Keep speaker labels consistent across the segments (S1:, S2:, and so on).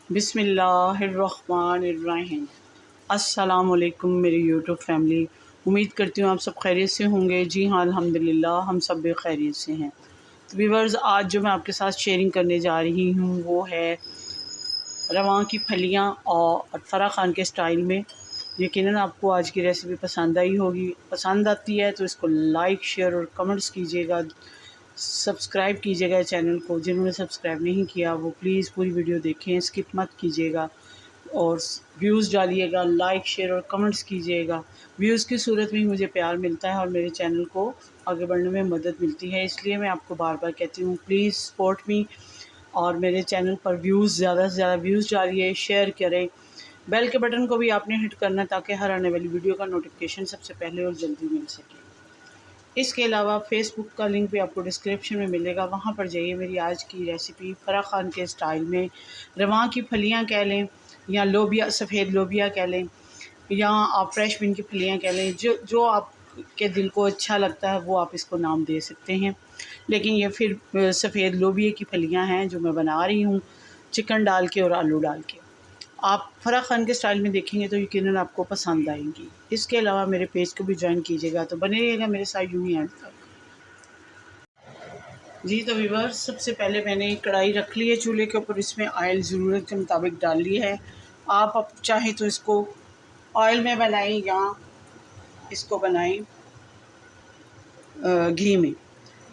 S1: बिस्मिल्लाहिर्रहमानिर्रहीम। अस्सलामुअलैकुम मेरी यूट्यूब फैमिली। उम्मीद करती हूँ आप सब खैरियत से होंगे। जी हाँ, अल्हम्दुलिल्लाह हम सब भी खैरियत से हैं। तो व्यूअर्स, आज जो मैं आपके साथ शेयरिंग करने जा रही हूँ वो है रवां की फलियाँ और फराह खान के स्टाइल में। यकीनन आपको आज की रेसिपी पसंद आई होगी। पसंद आती है तो इसको लाइक, शेयर और कमेंट्स कीजिएगा। सब्सक्राइब कीजिएगा चैनल को। जिन्होंने सब्सक्राइब नहीं किया वो प्लीज़ पूरी वीडियो देखें, स्किप मत कीजिएगा और व्यूज़ डालिएगा, लाइक, शेयर और कमेंट्स कीजिएगा। व्यूज़ की सूरत में ही मुझे प्यार मिलता है और मेरे चैनल को आगे बढ़ने में मदद मिलती है। इसलिए मैं आपको बार बार कहती हूँ, प्लीज़ सपोर्ट मी और मेरे चैनल पर व्यूज़ ज़्यादा से ज़्यादा व्यूज़ डालिए, शेयर करें। बेल के बटन को भी आपने हिट करना ताकि हर आने वाली वीडियो का नोटिफिकेशन सबसे पहले और जल्दी मिल सके। इसके अलावा फ़ेसबुक का लिंक भी आपको डिस्क्रिप्शन में मिलेगा, वहाँ पर जाइए। मेरी आज की रेसिपी फराह खान के स्टाइल में रवां की फलियाँ कह लें या लोबिया, सफ़ेद लोबिया कह लें या आप फ्रेश बीन की फलियाँ कह लें, जो आपके दिल को अच्छा लगता है वो आप इसको नाम दे सकते हैं। लेकिन ये फिर सफ़ेद लोबिया की फलियाँ हैं जो मैं बना रही हूँ चिकन डाल के और आलू डाल के। आप फराह खान के स्टाइल में देखेंगे तो यकीनन आपको पसंद आएंगी। इसके अलावा मेरे पेज को भी ज्वाइन कीजिएगा। तो बने रहिएगा मेरे साथ यूँ ही एंड तक। जी तो व्यूअर्स, सबसे पहले मैंने कढ़ाई रख ली है चूल्हे के ऊपर। इसमें ऑयल ज़रूरत के मुताबिक डाल ली है। आप अब चाहें तो इसको ऑयल में बनाएं या इसको बनाएं घी में।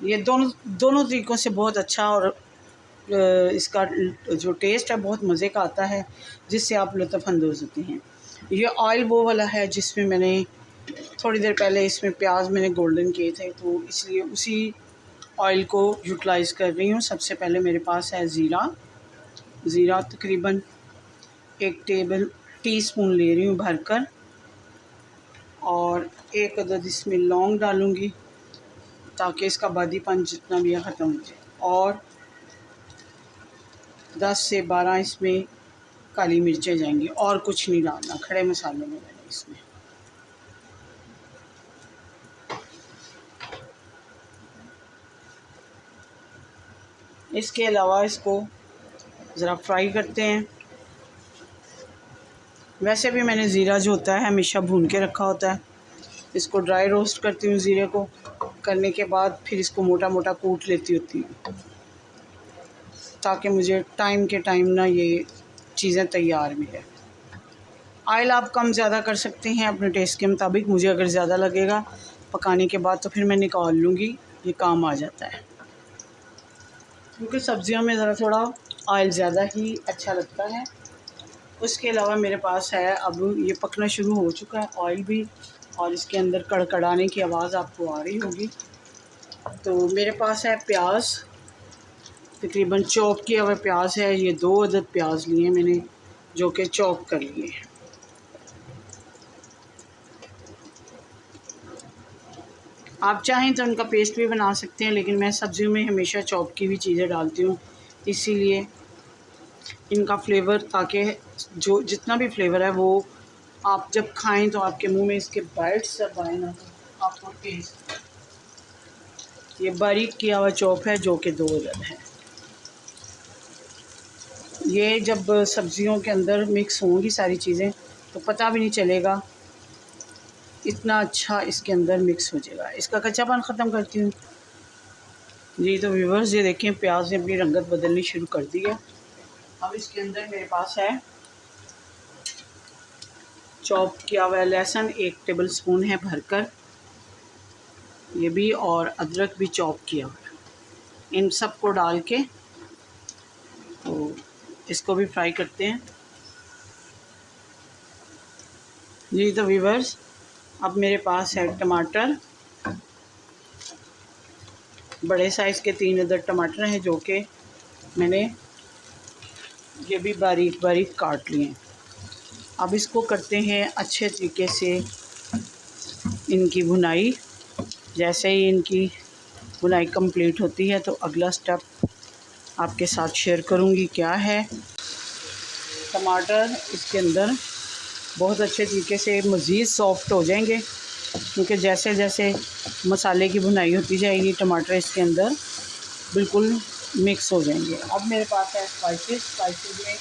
S1: ये दोनों दोनों तरीक़ों से बहुत अच्छा और इसका जो टेस्ट है बहुत मज़े का आता है, जिससे आप लुत्फ़अंदोज़ होते हैं। ये ऑयल वो वाला है जिसमें मैंने थोड़ी देर पहले इसमें प्याज मैंने गोल्डन किए थे, तो इसलिए उसी ऑयल को यूटिलाइज़ कर रही हूँ। सबसे पहले मेरे पास है ज़ीरा तकरीबन 1 टेबल टीस्पून ले रही हूँ भरकर, और 1 अदद इसमें लौंग डालूँगी ताकि इसका बादीपन जितना भी है ख़त्म हो जाए, और 10 से 12 इसमें काली मिर्चें जाएंगी। और कुछ नहीं डालना, खड़े मसालों में मैंने इसमें। इसके अलावा इसको ज़रा फ्राई करते हैं। वैसे भी मैंने ज़ीरा जो होता है हमेशा भून के रखा होता है। इसको ड्राई रोस्ट करती हूँ। ज़ीरे को करने के बाद फिर इसको मोटा मोटा कूट लेती होती हूँ ताकि मुझे टाइम के टाइम ना ये चीज़ें तैयार मिले। ऑयल आप कम ज़्यादा कर सकते हैं अपने टेस्ट के मुताबिक। मुझे अगर ज़्यादा लगेगा पकाने के बाद तो फिर मैं निकाल लूँगी, ये काम आ जाता है, क्योंकि सब्ज़ियों में ज़रा थोड़ा ऑयल ज़्यादा ही अच्छा लगता है। उसके अलावा मेरे पास है, अब ये पकना शुरू हो चुका है ऑयल भी, और इसके अंदर कड़कड़ाने की आवाज़ आपको आ रही होगी। तो मेरे पास है प्याज, तकरीबन चॉप किया हुआ प्याज है। ये 2 अदद प्याज लिए मैंने जो कि चॉप कर लिए हैं। आप चाहें तो उनका पेस्ट भी बना सकते हैं, लेकिन मैं सब्ज़ियों में हमेशा चॉप की हुई चीज़ें डालती हूँ, इसीलिए इनका फ्लेवर, ताकि जो जितना भी फ्लेवर है वो आप जब खाएं तो आपके मुंह में इसके बाइट्स जब आए ना तो आपको टेस्ट। ये बारीक किया हुआ चॉप है जो कि 2 अदद है। ये जब सब्ज़ियों के अंदर मिक्स होंगी सारी चीज़ें तो पता भी नहीं चलेगा, इतना अच्छा इसके अंदर मिक्स हो जाएगा। इसका कच्चापन ख़त्म करती हूँ। जी तो व्यूअर्स, ये देखें प्याज ने अपनी रंगत बदलनी शुरू कर दी है। अब इसके अंदर मेरे पास है चॉप किया हुआ लहसुन 1 टेबल स्पून है भरकर, ये भी, और अदरक भी चॉप किया हुआ है। इन सब को डाल के तो इसको भी फ्राई करते हैं। जी तो व्यूअर्स, अब मेरे पास है टमाटर, बड़े साइज़ के 3 अदद टमाटर हैं जो कि मैंने ये भी बारीक बारीक काट लिए हैं। अब इसको करते हैं अच्छे तरीके से इनकी भुनाई। जैसे ही इनकी भुनाई कंप्लीट होती है तो अगला स्टेप आपके साथ शेयर करूंगी क्या है। टमाटर इसके अंदर बहुत अच्छे तरीके से मज़ीद सॉफ्ट हो जाएंगे, क्योंकि जैसे जैसे मसाले की भुनाई होती जाएगी टमाटर इसके अंदर बिल्कुल मिक्स हो जाएंगे। अब मेरे पास है स्पाइसेस में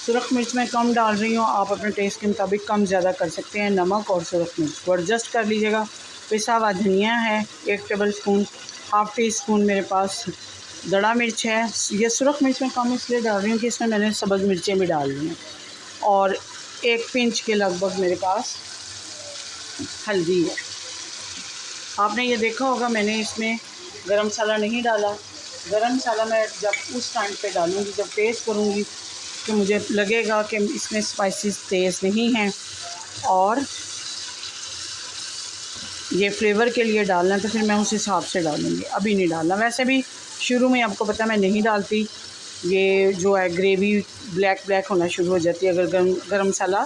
S1: सुरख मिर्च मैं कम डाल रही हूँ, आप अपने टेस्ट के मुताबिक कम ज़्यादा कर सकते हैं। नमक और सुरख मिर्च को एडजस्ट कर लीजिएगा। पिसा हुआ धनिया है 1 table spoon, half tea spoon मेरे पास दड़ा मिर्च है। ये सुरख मिर्च मैं कम इसलिए डाल रही हूँ कि इसमें मैंने सब्ज़ मिर्चें भी डाल दी हैं। और 1 पिंच के लगभग मेरे पास हल्दी है। आपने ये देखा होगा मैंने इसमें गरम मसाला नहीं डाला। गरम मसाला मैं जब उस टाइम पे डालूँगी, जब टेस्ट करूँगी कि मुझे लगेगा कि इसमें स्पाइसेस तेज़ नहीं हैं और ये फ्लेवर के लिए डालना है, तो फिर मैं उस हिसाब से डालूँगी। अभी नहीं डालना। वैसे भी शुरू में आपको पता है मैं नहीं डालती। ये जो है ग्रेवी ब्लैक होना शुरू हो जाती है अगर गरम मसाला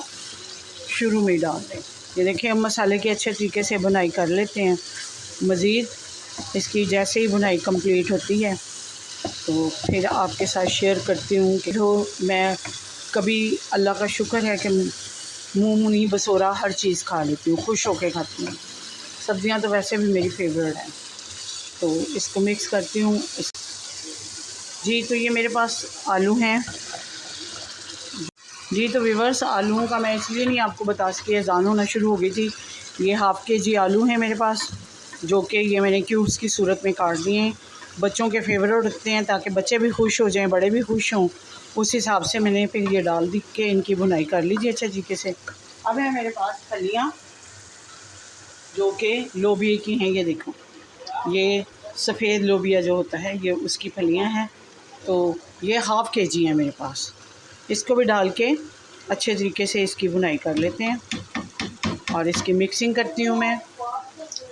S1: शुरू में ही डाल दें। ये देखिए हम मसाले की अच्छे तरीके से बुनाई कर लेते हैं। मज़ीद इसकी जैसे ही बुनाई कंप्लीट होती है तो फिर आपके साथ शेयर करती हूँ कि जो मैं कभी अल्लाह का शुक्र है कि मुँह नहीं बसोरा हर चीज़ खा लेती हूँ, खुश होकर खाती हूँ। सब्ज़ियाँ तो वैसे भी मेरी फेवरेट हैं। तो इसको मिक्स करती हूँ। जी तो ये मेरे पास आलू हैं। जी तो व्यूअर्स, आलूओं का मैं इसलिए नहीं आपको बता सकी, अज़ान होना शुरू हो गई थी। ये हाफ़ केजी आलू हैं मेरे पास, जो कि ये मैंने क्यूब्स की सूरत में काट दिए हैं। बच्चों के फेवरेट होते हैं ताकि बच्चे भी खुश हो जाएं, बड़े भी खुश हों। उस हिसाब से मैंने फिर ये डाल दी के इनकी बुनाई कर लीजिए अच्छे तरीके से। अब है मेरे पास फलियाँ जो कि लोबिया की हैं। ये देखो, ये सफ़ेद लोबिया जो होता है ये उसकी फलियाँ हैं। तो ये हाफ़ केजी है मेरे पास। इसको भी डाल के अच्छे तरीके से इसकी बुनाई कर लेते हैं और इसकी मिक्सिंग करती हूँ मैं।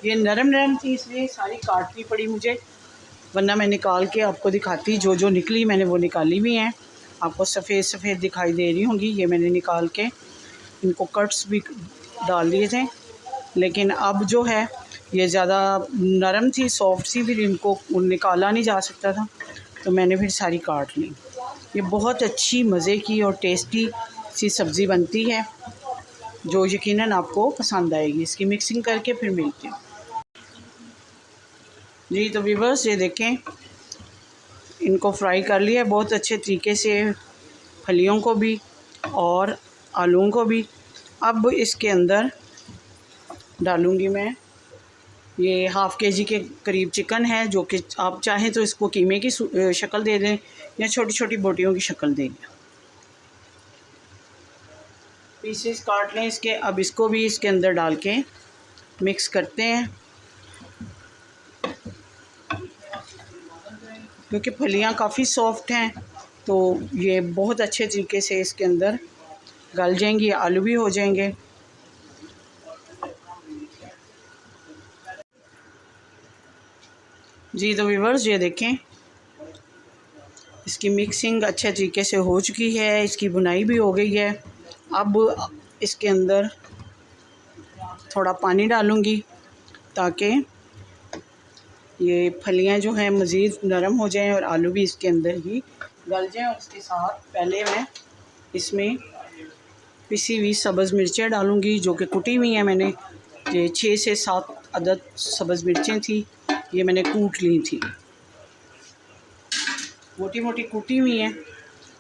S1: ये नरम थी इसलिए सारी काटनी पड़ी मुझे, वरना मैं निकाल के आपको दिखाती। जो निकली मैंने वो निकाली भी हैं। आपको सफ़ेद दिखाई दे रही होंगी। ये मैंने निकाल के इनको कट्स भी डाल दिए थे, लेकिन अब जो है ये ज़्यादा नरम थी, सॉफ्ट सी, फिर इनको निकाला नहीं जा सकता था तो मैंने फिर सारी काट ली। ये बहुत अच्छी मज़े की और टेस्टी सी सब्ज़ी बनती है जो यकीनन आपको पसंद आएगी। इसकी मिक्सिंग करके फिर मिलती हूँ। जी तो व्यूअर्स, ये देखें इनको फ्राई कर लिया बहुत अच्छे तरीके से, फलियों को भी और आलूओं को भी। अब इसके अंदर डालूँगी मैं ये हाफ़ केजी के करीब चिकन है, जो कि आप चाहें तो इसको कीमे की शक्ल दे दें या छोटी छोटी बोटियों की शक्ल दे दें। पीसेस काट लें इसके। अब इसको भी इसके अंदर डाल के मिक्स करते हैं, क्योंकि फलियां काफ़ी सॉफ्ट हैं तो ये बहुत अच्छे तरीके से इसके अंदर गल जाएंगी, आलू भी हो जाएंगे। जी तो व्यूअर्स, ये देखें इसकी मिक्सिंग अच्छे तरीके से हो चुकी है, इसकी बुनाई भी हो गई है। अब इसके अंदर थोड़ा पानी डालूँगी ताकि ये फलियां जो हैं मज़ीद नरम हो जाएं और आलू भी इसके अंदर ही गल जाएं। और इसके साथ पहले मैं इसमें पिसी हुई सब्ज़ मिर्चें डालूँगी, जो कि कुटी हुई हैं मैंने। ये 6 से 7 अदद सब्ज़ मिर्चें थी, ये मैंने कूट ली थी, मोटी मोटी कूटी हुई हैं।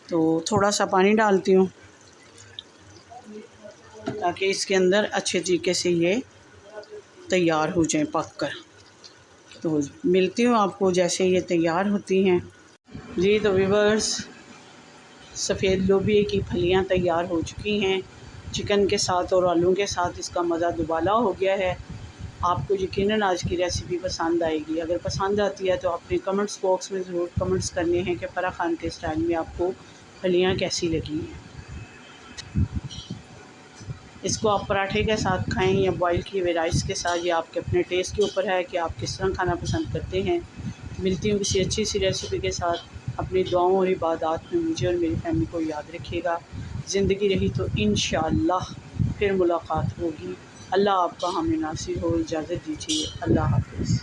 S1: तो थोड़ा सा पानी डालती हूँ ताकि इसके अंदर अच्छे तरीके से ये तैयार हो जाएं पक कर। तो मिलती हूँ आपको जैसे ये तैयार होती हैं। जी तो व्यूअर्स, सफ़ेद लोबिया की फलियाँ तैयार हो चुकी हैं चिकन के साथ और आलू के साथ। इसका मज़ा दुबाला हो गया है। आपको यकीनन आज की रेसिपी पसंद आएगी। अगर पसंद आती है तो अपने कमेंट्स बॉक्स में ज़रूर कमेंट्स करने हैं कि फ़रा खान के स्टाइल में आपको फलियाँ कैसी लगी हैं। इसको आप पराठे के साथ खाएं या बॉयल किए हुए राइस के साथ, या आपके अपने टेस्ट के ऊपर है कि आप किस तरह खाना पसंद करते हैं। मिलती हूँ किसी अच्छी सी रेसिपी के साथ। अपनी दुआओं और इबादत में मुझे और मेरी फैमिली को याद रखिएगा। ज़िंदगी रही तो इंशाअल्लाह फिर मुलाकात होगी। अल्लाह आपका हमें नासिर हो। इजाज़त दीजिए। अल्लाह हाफ़िज़।